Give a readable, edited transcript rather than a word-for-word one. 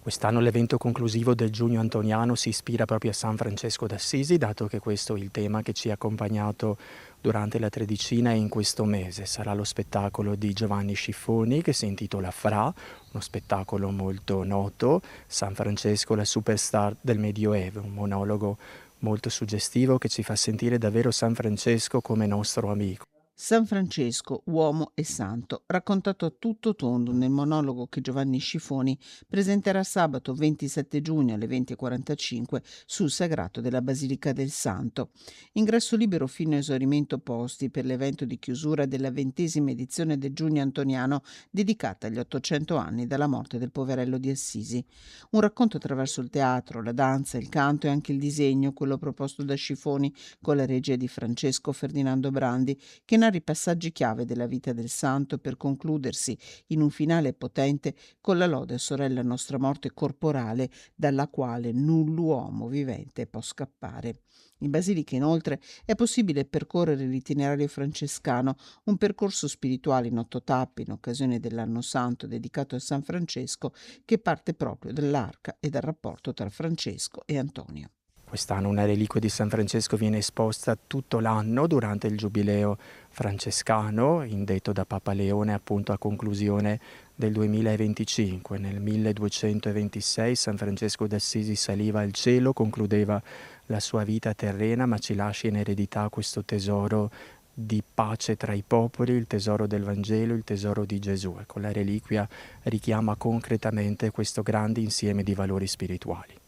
Quest'anno l'evento conclusivo del Giugno Antoniano si ispira proprio a San Francesco d'Assisi, dato che questo è il tema che ci ha accompagnato durante la tredicina e in questo mese. Sarà lo spettacolo di Giovanni Sciffoni che si intitola Fra, uno spettacolo molto noto, San Francesco la superstar del Medioevo, un monologo molto suggestivo che ci fa sentire davvero San Francesco come nostro amico. San Francesco, uomo e santo, raccontato a tutto tondo nel monologo che Giovanni Scifoni presenterà sabato 27 giugno alle 20:45 sul sagrato della Basilica del Santo. Ingresso libero fino a esaurimento posti per l'evento di chiusura della 20ª edizione del Giugno Antoniano dedicata agli 800 anni dalla morte del poverello di Assisi. Un racconto attraverso il teatro, la danza, il canto e anche il disegno, quello proposto da Scifoni con la regia di Francesco Ferdinando Brandi, che narra i passaggi chiave della vita del santo per concludersi in un finale potente con la lode a sorella nostra morte corporale dalla quale null'uomo vivente può scappare. In Basilica inoltre è possibile percorrere l'itinerario francescano, un percorso spirituale in 8 tappe in occasione dell'anno santo dedicato a San Francesco che parte proprio dall'arca e dal rapporto tra Francesco e Antonio. Quest'anno una reliquia di San Francesco viene esposta tutto l'anno durante il Giubileo francescano, indetto da Papa Leone appunto a conclusione del 2025. Nel 1226 San Francesco d'Assisi saliva al cielo, concludeva la sua vita terrena, ma ci lascia in eredità questo tesoro di pace tra i popoli, il tesoro del Vangelo, il tesoro di Gesù. Ecco, la reliquia richiama concretamente questo grande insieme di valori spirituali.